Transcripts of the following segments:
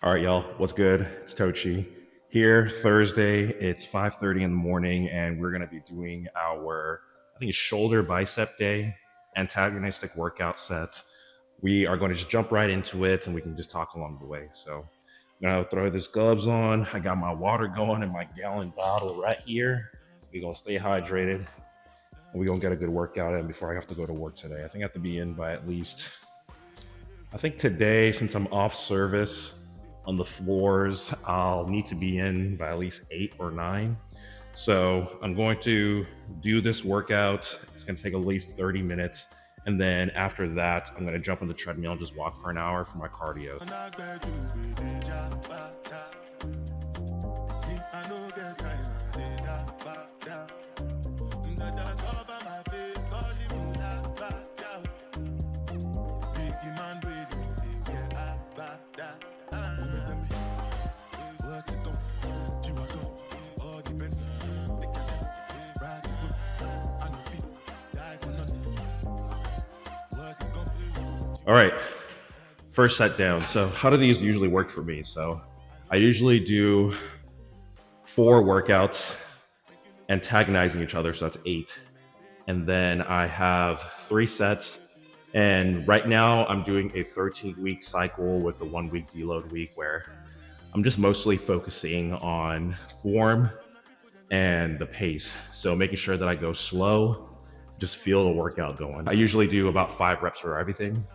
All right, y'all, what's good? It's Tochi here. Thursday, it's 5:30 in the morning, and we're gonna be doing our, I think it's shoulder bicep day, antagonistic workout set. We are going to just jump right into it, and we can just talk along the way. So I'm gonna throw these gloves on. I got my water going in my gallon bottle right here. We're gonna stay hydrated, and we're gonna get a good workout in before I have to go to work today. I think I have to be in by at least, I think today, since I'm off service on the floors, I'll need to be in by at least 8 or 9. So I'm going to do this workout. It's going to take at least 30 minutes. And then after that, I'm going to jump on the treadmill and just walk for an hour for my cardio. All right, first set down. So how do these usually work for me? So I usually do 4 workouts antagonizing each other, so that's 8. And then I have 3 sets. And right now I'm doing a 13-week cycle with a 1-week deload week where I'm just mostly focusing on form and the pace. So making sure that I go slow, just feel the workout going. I usually do about 5 reps for everything.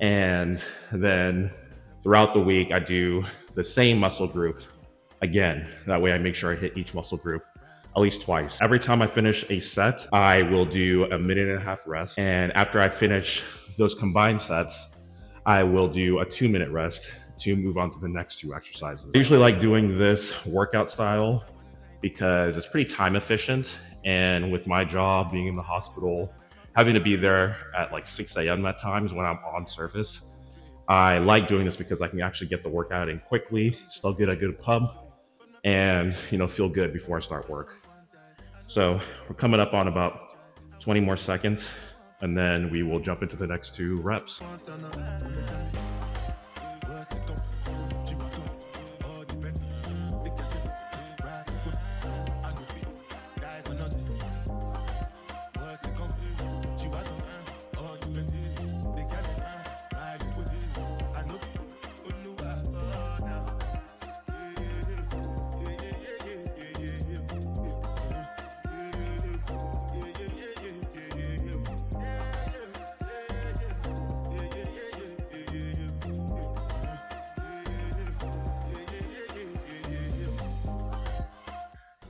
And then throughout the week, I do the same muscle group again. That way I make sure I hit each muscle group at least twice. Every time I finish a set, I will do a 1.5 minute rest. And after I finish those combined sets, I will do a 2-minute rest to move on to the next 2 exercises. I usually like doing this workout style because it's pretty time efficient. And with my job being in the hospital, having to be there at like 6 a.m. at times when I'm on service, I like doing this because I can actually get the workout in quickly, still get a good pump, and feel good before I start work. So we're coming up on about 20 more seconds, and then we will jump into the next 2 reps.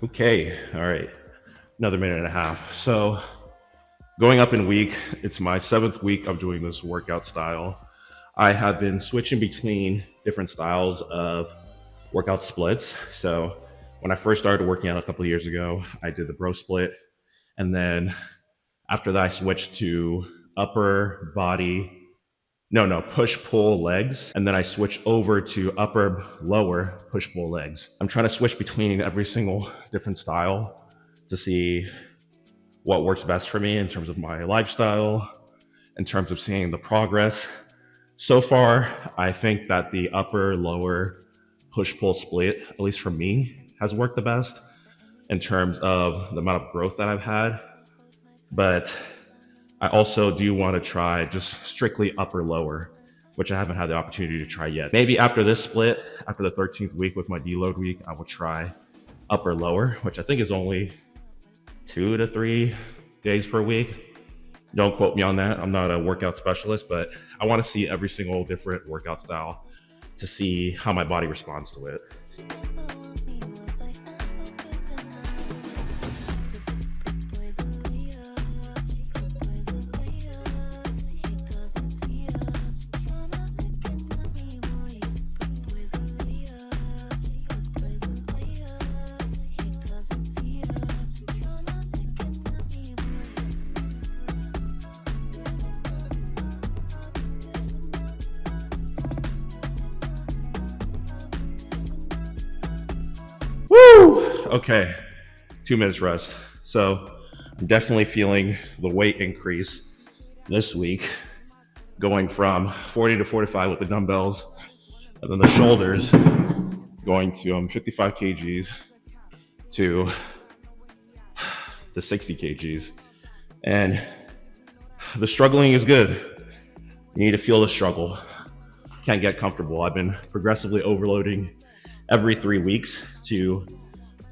Okay, all right, another 1.5 minutes. So going up in week, it's my 7th week of doing this workout style. I have been switching between different styles of workout splits. So when I first started working out a couple of years ago, I did the bro split. And then after that, I switched to upper body, push-pull legs. And then I switched over to upper, lower push-pull legs. I'm trying to switch between every single different style to see what works best for me in terms of my lifestyle, in terms of seeing the progress. So far, I think that the upper, lower push-pull split, at least for me, has worked the best in terms of the amount of growth that I've had. But I also do want to try just strictly upper lower, which I haven't had the opportunity to try yet. Maybe after this split, after the 13th week with my deload week, I will try upper lower, which I think is only 2 to 3 days per week. Don't quote me on that. I'm not a workout specialist, but I want to see every single different workout style to see how my body responds to it. Woo! Okay, 2 minutes rest. So I'm definitely feeling the weight increase this week, going from 40 to 45 with the dumbbells And then the shoulders going to 55 kgs to 60 kgs. And the struggling is good. You need to feel the struggle. Can't get comfortable. I've been progressively overloading every 3 weeks to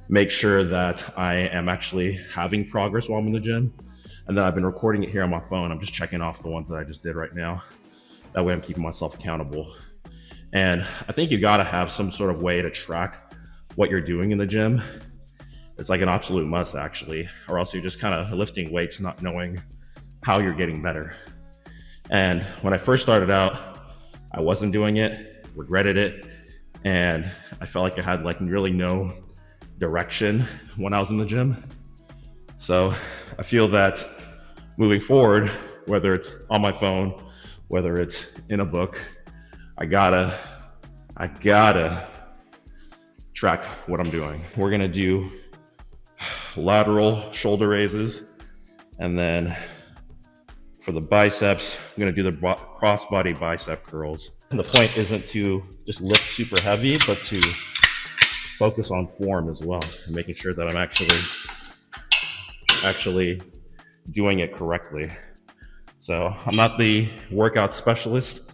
make sure that I am actually having progress while I'm in the gym. And then I've been recording it here on my phone. I'm just checking off the ones that I just did right now. That way I'm keeping myself accountable. And I think you gotta have some sort of way to track what you're doing in the gym. It's like an absolute must actually, or else you're just kind of lifting weights, not knowing how you're getting better. And when I first started out, I wasn't doing it, regretted it. And I felt like I had like really no direction when I was in the gym. So I feel that moving forward, whether it's on my phone, whether it's in a book, I gotta track what I'm doing. We're gonna do lateral shoulder raises, and then for the biceps, I'm gonna do the cross-body bicep curls. And the point isn't to just lift super heavy, but to focus on form as well, and making sure that I'm actually doing it correctly. So I'm not the workout specialist,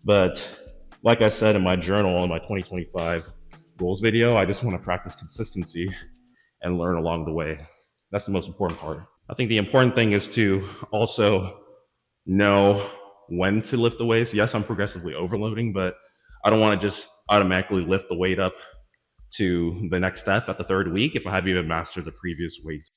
but like I said in my journal in my 2025 goals video, I just want to practice consistency and learn along the way. That's the most important part. I think the important thing is to also know when to lift the weights. Yes, I'm progressively overloading, but I don't want to just automatically lift the weight up to the next step at the 3rd week if I haven't even mastered the previous weights.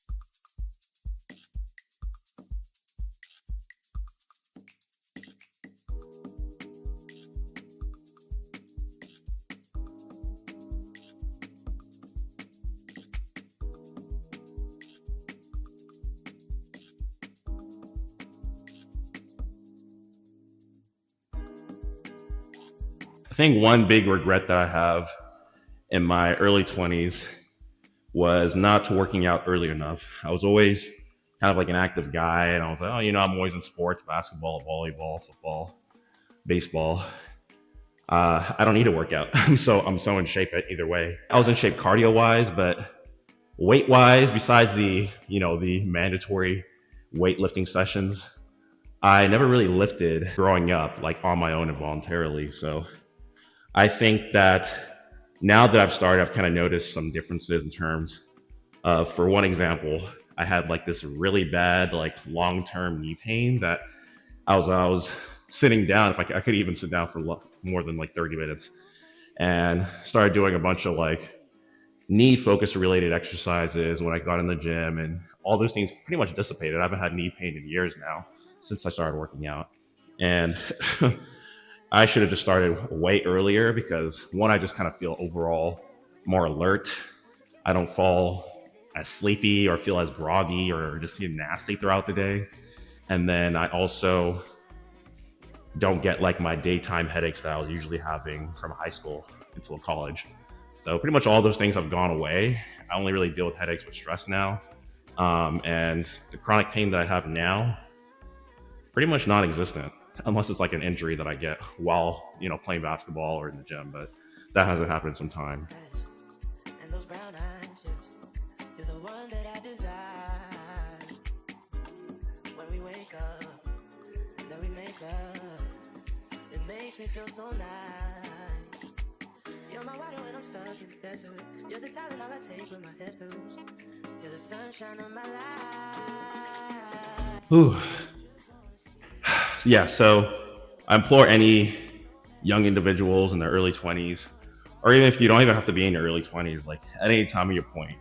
I think one big regret that I have in my early 20s was not working out early enough. I was always kind of like an active guy, and I was like, oh, you know, I'm always in sports, basketball, volleyball, football, baseball. I don't need to work out. I'm so in shape either way. I was in shape cardio-wise, but weight-wise, besides the mandatory weightlifting sessions, I never really lifted growing up, like on my own involuntarily. So I think that now that I've started, I've kind of noticed some differences in terms of, for one example, I had like this really bad, like long-term knee pain that I was sitting down, if I could even sit down for more than like 30 minutes, and started doing a bunch of like knee focus related exercises when I got in the gym, and all those things pretty much dissipated. I haven't had knee pain in years now since I started working out. And I should have just started way earlier because one, I just kind of feel overall more alert. I don't fall as sleepy or feel as groggy or just feel nasty throughout the day. And then I also don't get like my daytime headaches that I was usually having from high school until college. So pretty much all those things have gone away. I only really deal with headaches with stress now. And the chronic pain that I have now, pretty much non-existent, unless it's like an injury that I get while, playing basketball or in the gym, but that hasn't happened in some time. And those brown eyes, you're the one that I desire. When we wake up, and then we make love, it makes me feel so nice. You're my water when I'm stuck in the desert. You're the talent all I take when my head hurts. You're the sunshine of my life. Ooh. Yeah, so I implore any young individuals in their early 20s, or even if you don't even have to be in your early 20s, like at any time of your point,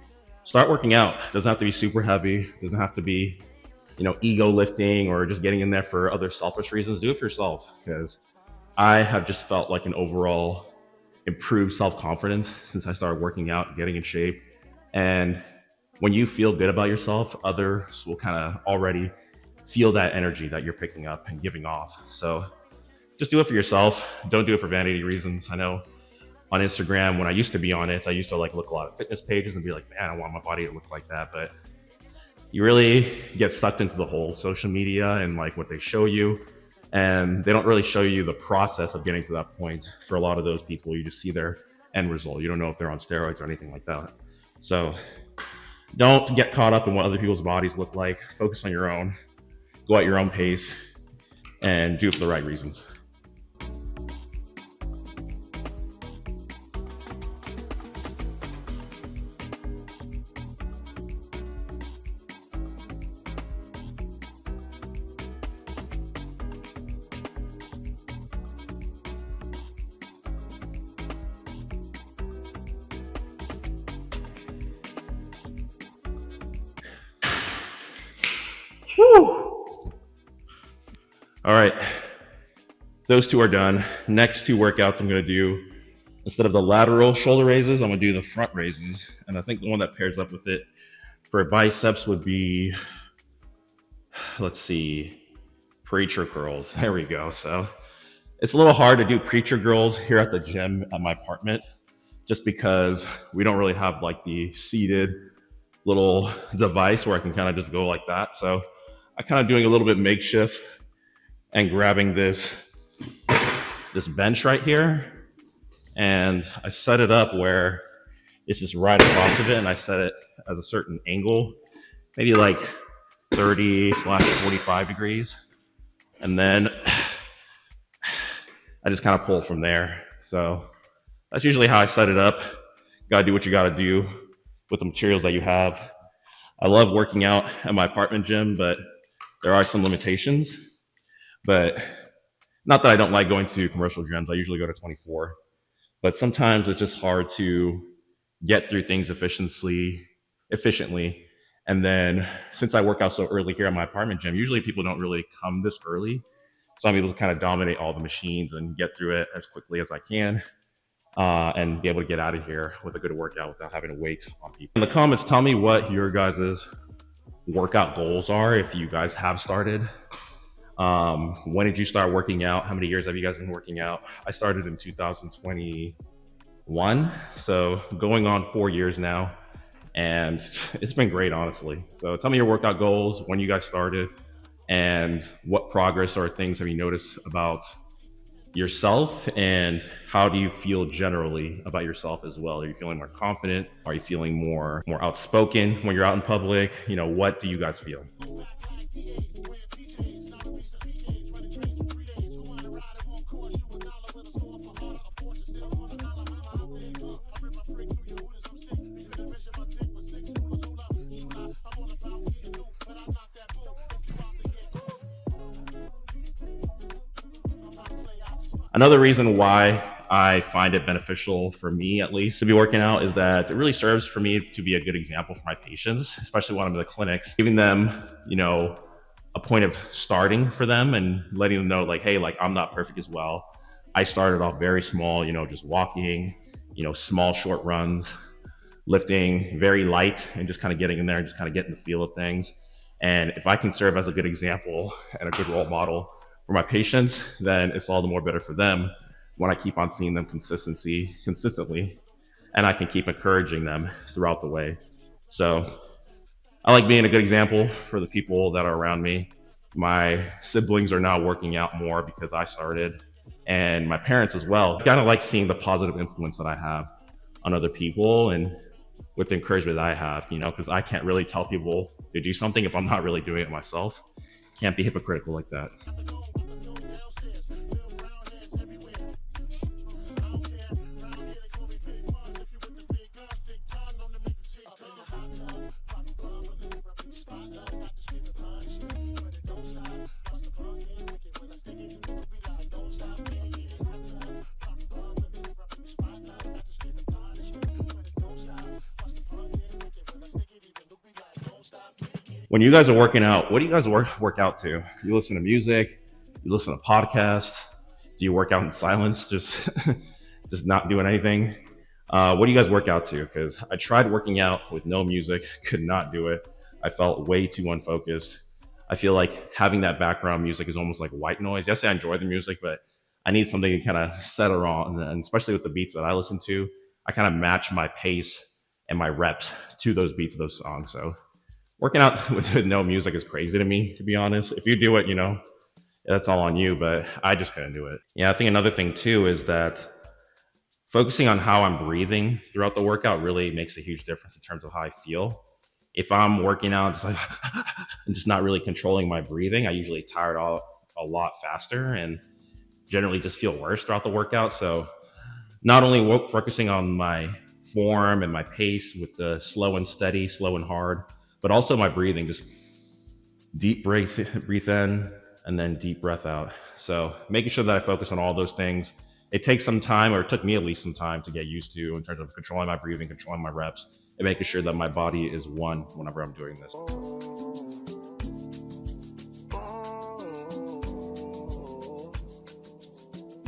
start working out. It doesn't have to be super heavy. It doesn't have to be, ego lifting or just getting in there for other selfish reasons. Do it for yourself, because I have just felt like an overall improved self-confidence since I started working out, getting in shape. And when you feel good about yourself, others will kind of already feel that energy that you're picking up and giving off. So just do it for yourself. Don't do it for vanity reasons. I know on Instagram, when I used to be on it, I used to like look a lot of fitness pages and be like, man, I want my body to look like that. But you really get sucked into the whole social media and like what they show you. And they don't really show you the process of getting to that point. For a lot of those people, you just see their end result. You don't know if they're on steroids or anything like that. So don't get caught up in what other people's bodies look like. Focus on your own, go at your own pace, and do it for the right reasons. Woo! All right, those two are done. Next two workouts I'm gonna do, instead of the lateral shoulder raises, I'm gonna do the front raises. And I think the one that pairs up with it for biceps would be, let's see, preacher curls. There we go. So it's a little hard to do preacher curls here at the gym at my apartment, just because we don't really have like the seated little device where I can kind of just go like that. So I'm kind of doing a little bit makeshift and grabbing this bench right here. And I set it up where it's just right across of it. And I set it at a certain angle, maybe like 30/45 degrees. And then I just kind of pull from there. So that's usually how I set it up. Gotta do what you gotta do with the materials that you have. I love working out at my apartment gym, but there are some limitations. But not that I don't like going to commercial gyms. I usually go to 24. But sometimes it's just hard to get through things efficiently. And then since I work out so early here at my apartment gym, usually people don't really come this early. So I'm able to kind of dominate all the machines and get through it as quickly as I can. And be able to get out of here with a good workout without having to wait on people. In the comments, tell me what your guys' workout goals are if you guys have started. When did you start working out? How many years have you guys been working out? I started in 2021, so going on 4 years now, and it's been great, honestly. So tell me your workout goals, when you guys started, and what progress or things have you noticed about yourself, and how do you feel generally about yourself as well? Are you feeling more confident? Are you feeling more outspoken when you're out in public? You know, what do you guys feel? Another reason why I find it beneficial, for me at least, to be working out is that it really serves for me to be a good example for my patients, especially when I'm in the clinics, giving them, you know, a point of starting for them and letting them know like, hey, like I'm not perfect as well. I started off very small, you know, just walking, you know, small short runs, lifting very light and just kind of getting in there and just kind of getting the feel of things. And if I can serve as a good example and a good role model for my patients, then it's all the more better for them when I keep on seeing them consistently, and I can keep encouraging them throughout the way. So I like being a good example for the people that are around me. My siblings are now working out more because I started, and my parents as well. I kind of like seeing the positive influence that I have on other people and with the encouragement that I have, you know, because I can't really tell people to do something if I'm not really doing it myself. Can't be hypocritical like that. When you guys are working out, what do you guys work out to? You listen to music? You listen to podcasts? Do you work out in silence, just not doing anything? What do you guys work out to? Because I tried working out with no music, could not do it. I felt way too unfocused. I feel like having that background music is almost like white noise. Yes, I enjoy the music, but I need something to kind of settle on. And especially with the beats that I listen to, I kind of match my pace and my reps to those beats of those songs. So working out with no music is crazy to me, to be honest. If you do it, you know, that's all on you, but I just couldn't do it. Yeah, I think another thing too is that focusing on how I'm breathing throughout the workout really makes a huge difference in terms of how I feel. If I'm working out just like and just not really controlling my breathing, I usually tire out a lot faster and generally just feel worse throughout the workout. So not only focusing on my form and my pace with the slow and steady, slow and hard, but also my breathing, just deep breathe in and then deep breath out. So making sure that I focus on all those things. It takes some time, or it took me at least some time to get used to in terms of controlling my breathing, controlling my reps, and making sure that my body is one whenever I'm doing this.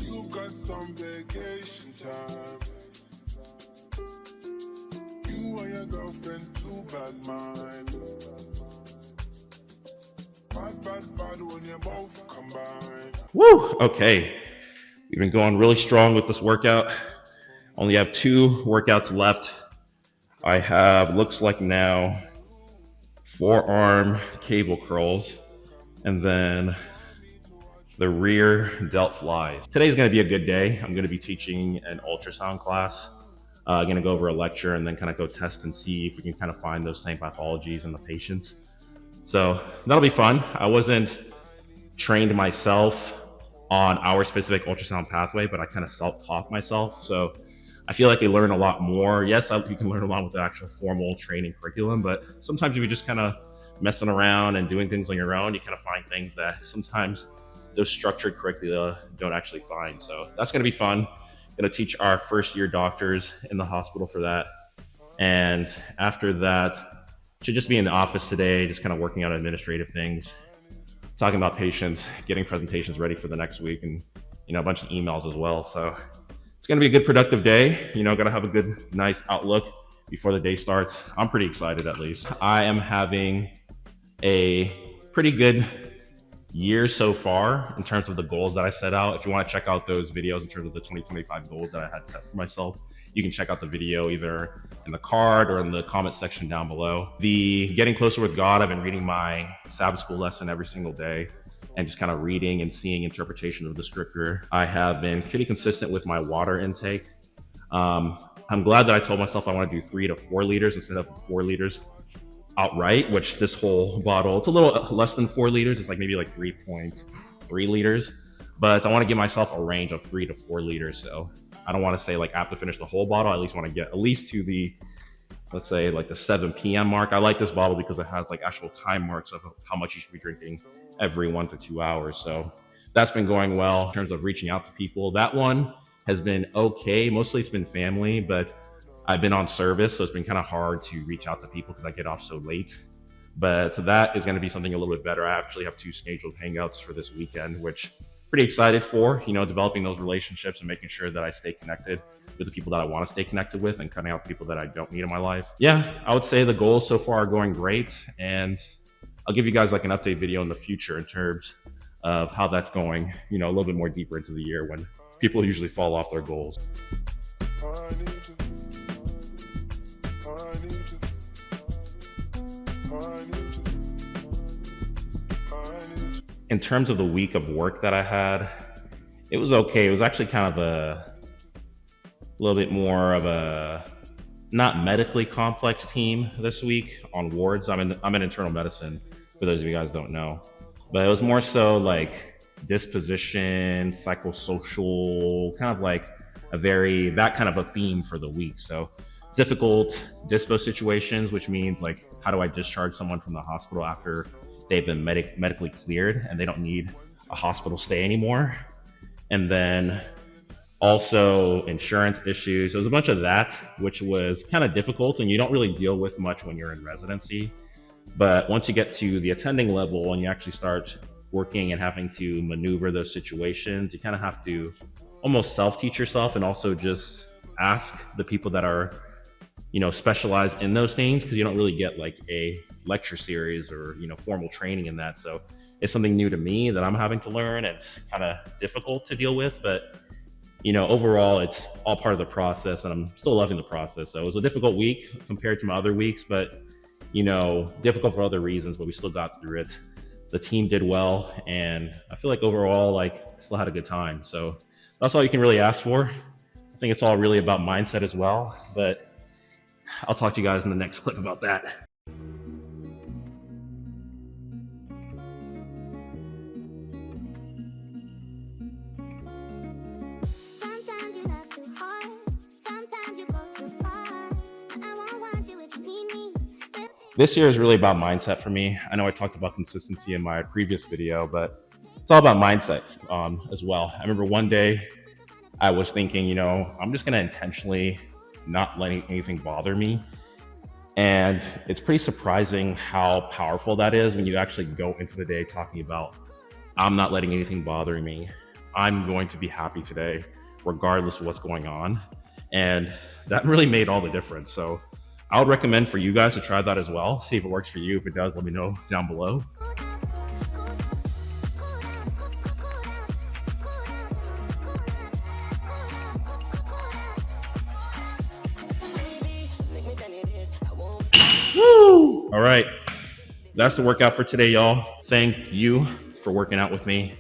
You've got some vacation time. You and your girlfriend, too bad mind. Bad when you both combine. Woo! Okay. We've been going really strong with this workout. Only have 2 workouts left. I have, looks like now, forearm cable curls, and then the rear delt flies. Today's gonna be a good day. I'm gonna be teaching an ultrasound class. I'm gonna go over a lecture and then kind of go test and see if we can kind of find those same pathologies in the patients. So that'll be fun. I wasn't trained myself on our specific ultrasound pathway, but I kind of self-taught myself. So I feel like I learn a lot more. Yes, you can learn a lot with the actual formal training curriculum, but sometimes if you're just kind of messing around and doing things on your own, you kind of find things that sometimes those structured curricula don't actually find. So that's gonna be fun. Gonna teach our first year doctors in the hospital for that. And after that, should just be in the office today, just kind of working on administrative things, talking about patients, getting presentations ready for the next week, and a bunch of emails as well. So it's going to be a good productive day. Got to have a good, nice outlook before the day starts. I'm pretty excited, at least. I am having a pretty good year so far in terms of the goals that I set out. If you want to check out those videos in terms of the 2025 goals that I had set for myself, you can check out the video either in the card or in the comment section down below. The getting closer with God, I've been reading my Sabbath school lesson every single day and just kind of reading and seeing interpretation of the scripture. I have been pretty consistent with my water intake. I'm glad that I told myself I want to do 3 to 4 liters instead of 4 liters outright, which this whole bottle, it's a little less than 4 liters. It's maybe 3.3 liters, but I want to give myself a range of 3 to 4 liters. So I don't want to say I have to finish the whole bottle. I at least want to get at least to the, let's say the 7 p.m. mark. I like this bottle because it has actual time marks of how much you should be drinking every 1 to 2 hours. So that's been going well in terms of reaching out to people. That one has been okay. Mostly it's been family, but I've been on service, so it's been kind of hard to reach out to people because I get off so late. But that is going to be something a little bit better. I actually have 2 scheduled hangouts for this weekend, which pretty excited for, developing those relationships and making sure that I stay connected with the people that I want to stay connected with and cutting out the people that I don't need in my life. Yeah, I would say the goals so far are going great. And I'll give you guys an update video in the future in terms of how that's going, a little bit more deeper into the year when people usually fall off their goals. In terms of the week of work that I had, it was okay. It was actually kind of a little bit more of a not medically complex team this week on wards. I'm in internal medicine, for those of you guys who don't know. But it was more so disposition, psychosocial, kind of that kind of a theme for the week. So difficult dispo situations, which means how do I discharge someone from the hospital after they've been medically cleared and they don't need a hospital stay anymore. And then also insurance issues. There was a bunch of that, which was kind of difficult and you don't really deal with much when you're in residency. But once you get to the attending level and you actually start working and having to maneuver those situations, you kind of have to almost self-teach yourself and also just ask the people that are, specialized in those things, because you don't really get a lecture series or formal training in that. So it's something new to me that I'm having to learn. It's kind of difficult to deal with, but overall it's all part of the process and I'm still loving the process. So it was a difficult week compared to my other weeks, but difficult for other reasons, but we still got through it. the team did well, and I feel like overall, like, I still had a good time. So that's all you can really ask for. I think it's all really about mindset as well, but I'll talk to you guys in the next clip about that. Sometimes you love too hard, sometimes you go too far. I won't want you if you need me. This year is really about mindset for me. I know I talked about consistency in my previous video, but it's all about mindset as well. I remember one day I was thinking, you know, I'm just going to intentionally not letting anything bother me. And it's pretty surprising how powerful that is when you actually go into the day talking about, I'm not letting anything bother me. I'm going to be happy today, regardless of what's going on. And that really made all the difference. So I would recommend for you guys to try that as well. See if it works for you. If it does, let me know down below. Woo! All right, that's the workout for today, y'all. Thank you for working out with me.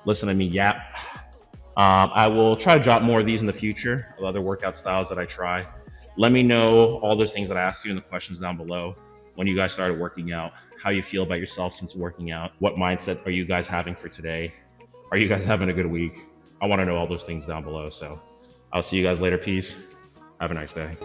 Listen to me yap. I will try to drop more of these in the future, of other workout styles that I try. Let me know all those things that I asked you in the questions down below. When you guys started working out, how you feel about yourself since working out. What mindset are you guys having for today? Are you guys having a good week? I want to know all those things down below. So I'll see you guys later. Peace. Have a nice day.